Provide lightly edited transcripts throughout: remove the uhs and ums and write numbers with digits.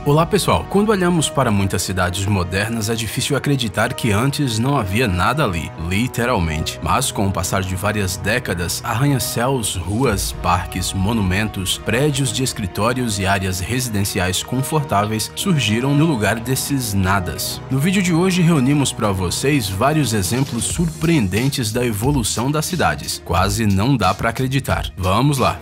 Olá pessoal, quando olhamos para muitas cidades modernas é difícil acreditar que antes não havia nada ali, literalmente. Mas com o passar de várias décadas, arranha-céus, ruas, parques, monumentos, prédios de escritórios e áreas residenciais confortáveis surgiram no lugar desses nadas. No vídeo de hoje reunimos para vocês vários exemplos surpreendentes da evolução das cidades. Quase não dá para acreditar. Vamos lá!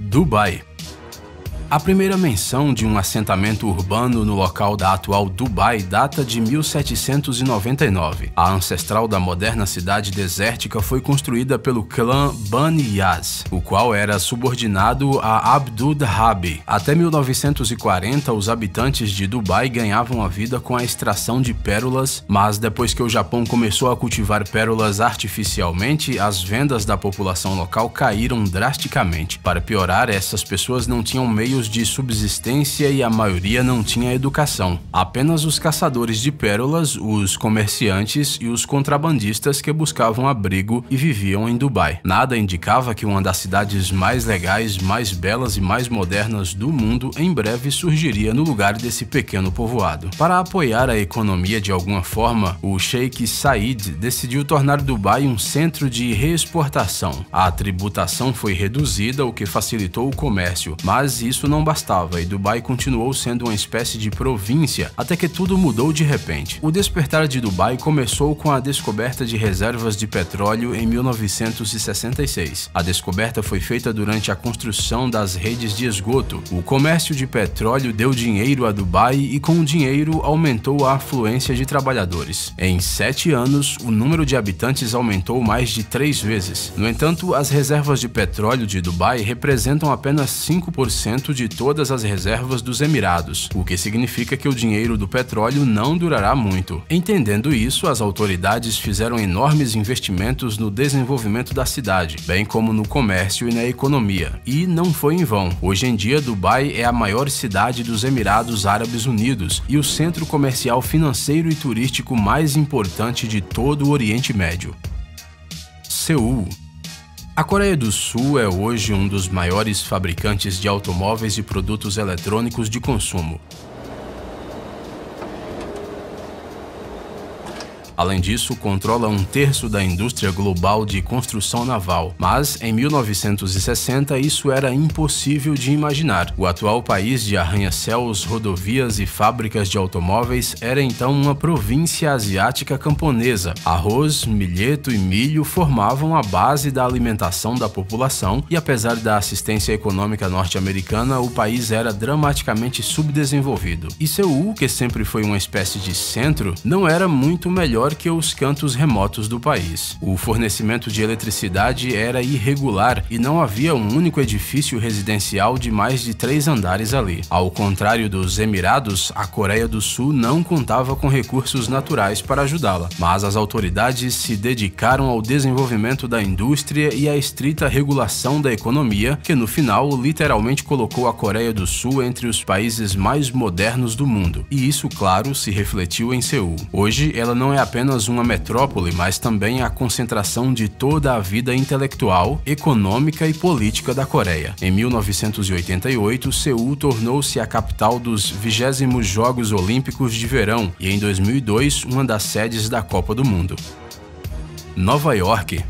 Dubai. A primeira menção de um assentamento urbano no local da atual Dubai data de 1799. A ancestral da moderna cidade desértica foi construída pelo clã Bani Yas, o qual era subordinado a Abu Dhabi. Até 1940, os habitantes de Dubai ganhavam a vida com a extração de pérolas, mas depois que o Japão começou a cultivar pérolas artificialmente, as vendas da população local caíram drasticamente. Para piorar, essas pessoas não tinham meios de subsistência e a maioria não tinha educação. Apenas os caçadores de pérolas, os comerciantes e os contrabandistas que buscavam abrigo e viviam em Dubai. Nada indicava que uma das cidades mais legais, mais belas e mais modernas do mundo em breve surgiria no lugar desse pequeno povoado. Para apoiar a economia de alguma forma, o Sheikh Said decidiu tornar Dubai um centro de reexportação. A tributação foi reduzida, o que facilitou o comércio, mas isso não bastava e Dubai continuou sendo uma espécie de província até que tudo mudou de repente. O despertar de Dubai começou com a descoberta de reservas de petróleo em 1966. A descoberta foi feita durante a construção das redes de esgoto. O comércio de petróleo deu dinheiro a Dubai e com o dinheiro aumentou a afluência de trabalhadores. Em 7 anos, o número de habitantes aumentou mais de 3 vezes. No entanto, as reservas de petróleo de Dubai representam apenas 5% de todas as reservas dos Emirados, o que significa que o dinheiro do petróleo não durará muito. Entendendo isso, as autoridades fizeram enormes investimentos no desenvolvimento da cidade, bem como no comércio e na economia. E não foi em vão. Hoje em dia, Dubai é a maior cidade dos Emirados Árabes Unidos e o centro comercial, financeiro e turístico mais importante de todo o Oriente Médio. Seul. A Coreia do Sul é hoje um dos maiores fabricantes de automóveis e produtos eletrônicos de consumo. Além disso, controla 1/3 da indústria global de construção naval. Mas, em 1960, isso era impossível de imaginar. O atual país de arranha-céus, rodovias e fábricas de automóveis era então uma província asiática camponesa. Arroz, milheto e milho formavam a base da alimentação da população e, apesar da assistência econômica norte-americana, o país era dramaticamente subdesenvolvido. E Seul, que sempre foi uma espécie de centro, não era muito melhor que os cantos remotos do país. O fornecimento de eletricidade era irregular e não havia um único edifício residencial de mais de 3 andares ali. Ao contrário dos Emirados, a Coreia do Sul não contava com recursos naturais para ajudá-la, mas as autoridades se dedicaram ao desenvolvimento da indústria e à estrita regulação da economia, que no final literalmente colocou a Coreia do Sul entre os países mais modernos do mundo. E isso, claro, se refletiu em Seul. Hoje, ela não é apenas uma metrópole, mas também a concentração de toda a vida intelectual, econômica e política da Coreia. Em 1988, Seul tornou-se a capital dos 20º Jogos Olímpicos de Verão e, em 2002, uma das sedes da Copa do Mundo. Nova York.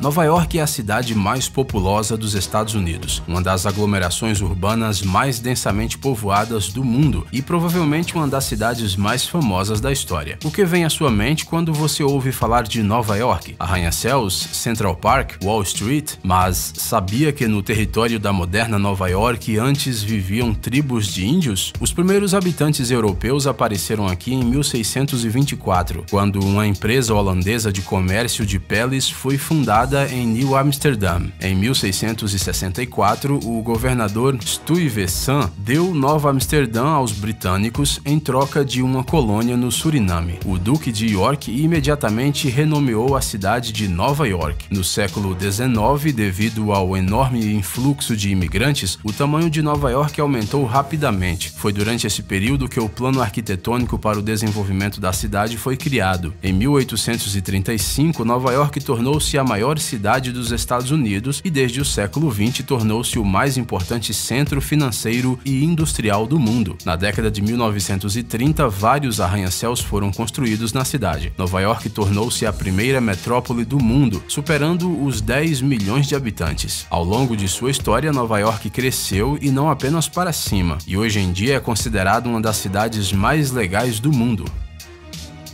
Nova York é a cidade mais populosa dos Estados Unidos, uma das aglomerações urbanas mais densamente povoadas do mundo e provavelmente uma das cidades mais famosas da história. O que vem à sua mente quando você ouve falar de Nova York? Arranha-céus, Central Park, Wall Street? Mas sabia que no território da moderna Nova York antes viviam tribos de índios? Os primeiros habitantes europeus apareceram aqui em 1624, quando uma empresa holandesa de comércio de peles foi fundada fundada em New Amsterdam. Em 1664, o governador Stuyvesant deu Nova Amsterdã aos britânicos em troca de uma colônia no Suriname. O Duque de York imediatamente renomeou a cidade de Nova York. No século XIX, devido ao enorme influxo de imigrantes, o tamanho de Nova York aumentou rapidamente. Foi durante esse período que o plano arquitetônico para o desenvolvimento da cidade foi criado. Em 1835, Nova York tornou-se a maior cidade dos Estados Unidos e desde o século XX tornou-se o mais importante centro financeiro e industrial do mundo. Na década de 1930, vários arranha-céus foram construídos na cidade. Nova York tornou-se a primeira metrópole do mundo, superando os 10 milhões de habitantes. Ao longo de sua história, Nova York cresceu e não apenas para cima, e hoje em dia é considerada uma das cidades mais legais do mundo.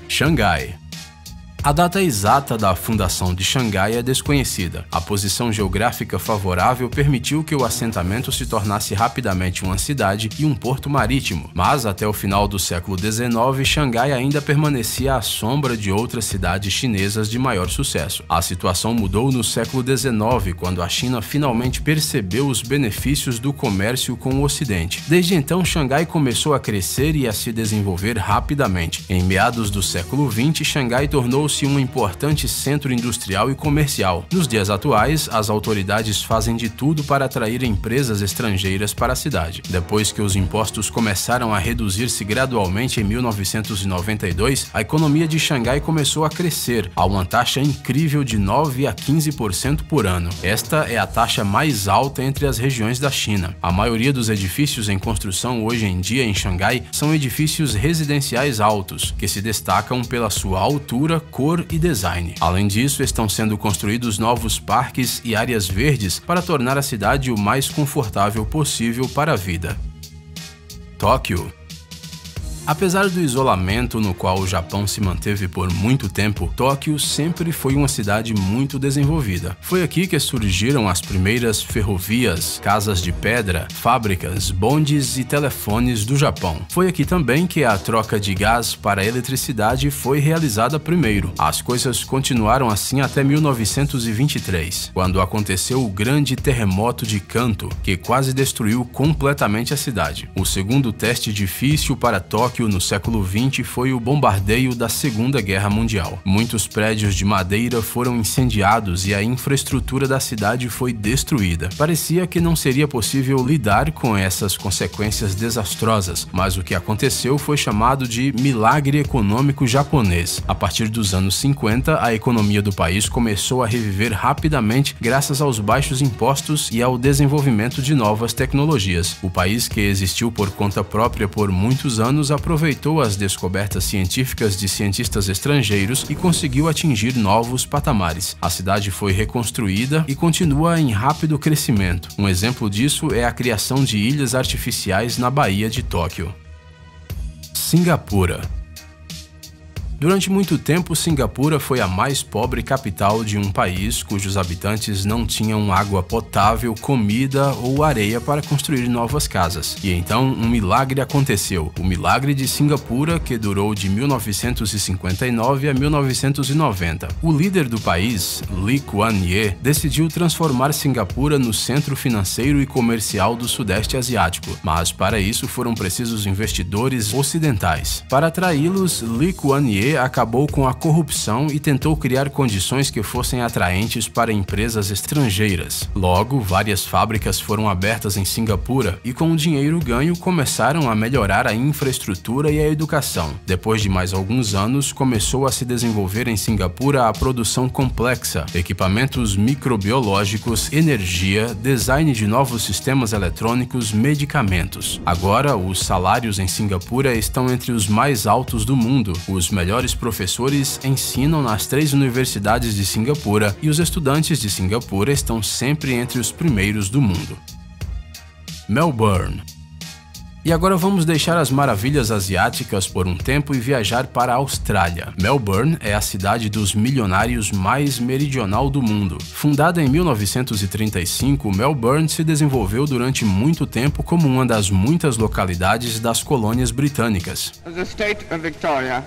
Xangai. A data exata da fundação de Xangai é desconhecida. A posição geográfica favorável permitiu que o assentamento se tornasse rapidamente uma cidade e um porto marítimo, mas até o final do século XIX, Xangai ainda permanecia à sombra de outras cidades chinesas de maior sucesso. A situação mudou no século XIX, quando a China finalmente percebeu os benefícios do comércio com o Ocidente. Desde então, Xangai começou a crescer e a se desenvolver rapidamente. Em meados do século XX, Xangai tornou-se um importante centro industrial e comercial. Nos dias atuais, as autoridades fazem de tudo para atrair empresas estrangeiras para a cidade. Depois que os impostos começaram a reduzir-se gradualmente em 1992, a economia de Xangai começou a crescer a uma taxa incrível de 9 a 15% por ano. Esta é a taxa mais alta entre as regiões da China. A maioria dos edifícios em construção hoje em dia em Xangai são edifícios residenciais altos, que se destacam pela sua altura, cor e design. Além disso, estão sendo construídos novos parques e áreas verdes para tornar a cidade o mais confortável possível para a vida. Tóquio. Apesar do isolamento no qual o Japão se manteve por muito tempo, Tóquio sempre foi uma cidade muito desenvolvida. Foi aqui que surgiram as primeiras ferrovias, casas de pedra, fábricas, bondes e telefones do Japão. Foi aqui também que a troca de gás para a eletricidade foi realizada primeiro. As coisas continuaram assim até 1923, quando aconteceu o grande terremoto de Kanto, que quase destruiu completamente a cidade. O segundo teste difícil para Tóquio no século XX foi o bombardeio da Segunda Guerra Mundial. Muitos prédios de madeira foram incendiados e a infraestrutura da cidade foi destruída. Parecia que não seria possível lidar com essas consequências desastrosas, mas o que aconteceu foi chamado de milagre econômico japonês. A partir dos anos 50, a economia do país começou a reviver rapidamente graças aos baixos impostos e ao desenvolvimento de novas tecnologias. O país, que existiu por conta própria por muitos anos, aproveitou as descobertas científicas de cientistas estrangeiros e conseguiu atingir novos patamares. A cidade foi reconstruída e continua em rápido crescimento. Um exemplo disso é a criação de ilhas artificiais na Baía de Tóquio. Singapura. Durante muito tempo, Singapura foi a mais pobre capital de um país cujos habitantes não tinham água potável, comida ou areia para construir novas casas. E então um milagre aconteceu, o milagre de Singapura, que durou de 1959 a 1990. O líder do país, Lee Kuan Yew, decidiu transformar Singapura no centro financeiro e comercial do Sudeste Asiático, mas para isso foram precisos investidores ocidentais. Para atraí-los, Lee Kuan Yew acabou com a corrupção e tentou criar condições que fossem atraentes para empresas estrangeiras. Logo, várias fábricas foram abertas em Singapura e, com o dinheiro ganho, começaram a melhorar a infraestrutura e a educação. Depois de mais alguns anos, começou a se desenvolver em Singapura a produção complexa, equipamentos microbiológicos, energia, design de novos sistemas eletrônicos, medicamentos. Agora, os salários em Singapura estão entre os mais altos do mundo. Os melhores professores ensinam nas 3 universidades de Singapura e os estudantes de Singapura estão sempre entre os primeiros do mundo. Melbourne. E agora vamos deixar as maravilhas asiáticas por um tempo e viajar para a Austrália. Melbourne é a cidade dos milionários mais meridional do mundo. Fundada em 1935, Melbourne se desenvolveu durante muito tempo como uma das muitas localidades das colônias britânicas. The state of Victoria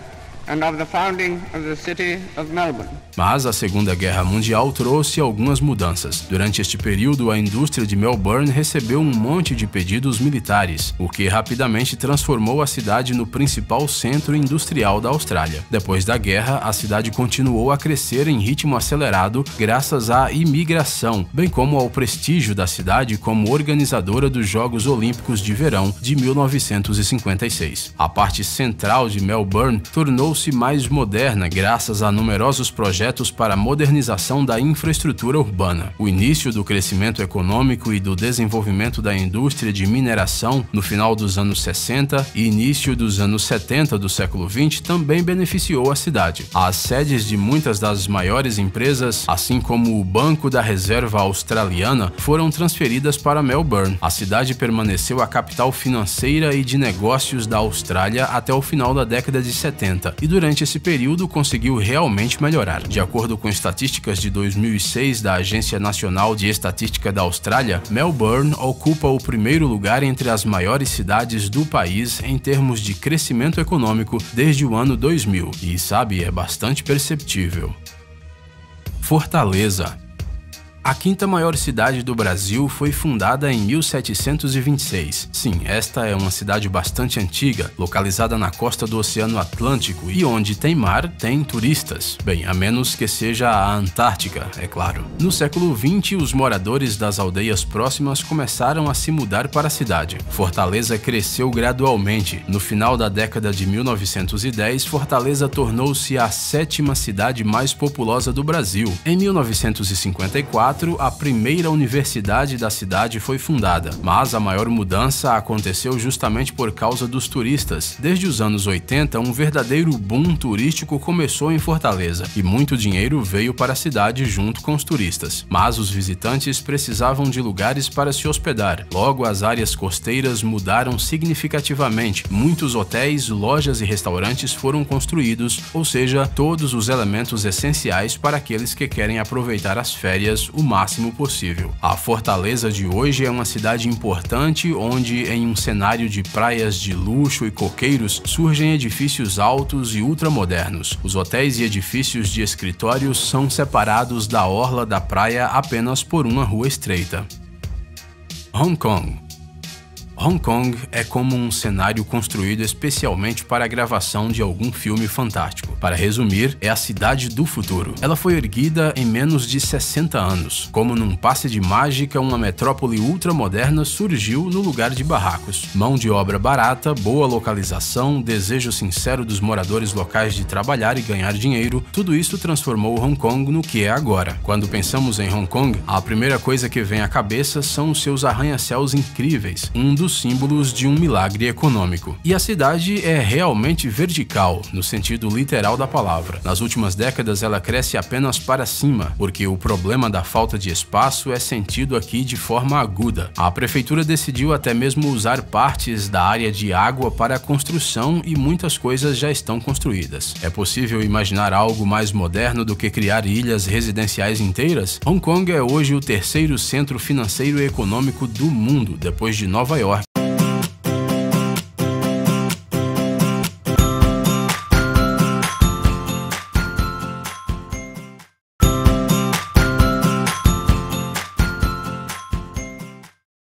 and of the founding of the city of Melbourne. Mas a Segunda Guerra Mundial trouxe algumas mudanças. Durante este período, a indústria de Melbourne recebeu um monte de pedidos militares, o que rapidamente transformou a cidade no principal centro industrial da Austrália. Depois da guerra, a cidade continuou a crescer em ritmo acelerado graças à imigração, bem como ao prestígio da cidade como organizadora dos Jogos Olímpicos de Verão de 1956. A parte central de Melbourne tornou-se mais moderna graças a numerosos projetos para a modernização da infraestrutura urbana. O início do crescimento econômico e do desenvolvimento da indústria de mineração no final dos anos 60 e início dos anos 70 do século 20 também beneficiou a cidade. As sedes de muitas das maiores empresas, assim como o Banco da Reserva Australiana, foram transferidas para Melbourne. A cidade permaneceu a capital financeira e de negócios da Austrália até o final da década de 70 e durante esse período conseguiu realmente melhorar. De acordo com estatísticas de 2006 da Agência Nacional de Estatística da Austrália, Melbourne ocupa o primeiro lugar entre as maiores cidades do país em termos de crescimento econômico desde o ano 2000. E sabe, é bastante perceptível. Fortaleza. A quinta maior cidade do Brasil foi fundada em 1726. Sim, esta é uma cidade bastante antiga, localizada na costa do Oceano Atlântico e onde tem mar, tem turistas. Bem, a menos que seja a Antártica, é claro. No século XX, os moradores das aldeias próximas começaram a se mudar para a cidade. Fortaleza cresceu gradualmente. No final da década de 1910, Fortaleza tornou-se a sétima cidade mais populosa do Brasil. Em 1954, a primeira universidade da cidade foi fundada, mas a maior mudança aconteceu justamente por causa dos turistas. Desde os anos 80, um verdadeiro boom turístico começou em Fortaleza e muito dinheiro veio para a cidade junto com os turistas. Mas os visitantes precisavam de lugares para se hospedar. Logo, as áreas costeiras mudaram significativamente. Muitos hotéis, lojas e restaurantes foram construídos, ou seja, todos os elementos essenciais para aqueles que querem aproveitar as férias o máximo possível. A Fortaleza de hoje é uma cidade importante onde, em um cenário de praias de luxo e coqueiros, surgem edifícios altos e ultramodernos. Os hotéis e edifícios de escritórios são separados da orla da praia apenas por uma rua estreita. Hong Kong. Hong Kong é como um cenário construído especialmente para a gravação de algum filme fantástico. Para resumir, é a cidade do futuro. Ela foi erguida em menos de 60 anos. Como num passe de mágica, uma metrópole ultramoderna surgiu no lugar de barracos. Mão de obra barata, boa localização, desejo sincero dos moradores locais de trabalhar e ganhar dinheiro, tudo isso transformou Hong Kong no que é agora. Quando pensamos em Hong Kong, a primeira coisa que vem à cabeça são os seus arranha-céus incríveis, um dos símbolos de um milagre econômico. E a cidade é realmente vertical, no sentido literal da palavra. Nas últimas décadas ela cresce apenas para cima, porque o problema da falta de espaço é sentido aqui de forma aguda. A prefeitura decidiu até mesmo usar partes da área de água para a construção e muitas coisas já estão construídas. É possível imaginar algo mais moderno do que criar ilhas residenciais inteiras? Hong Kong é hoje o terceiro centro financeiro e econômico do mundo, depois de Nova York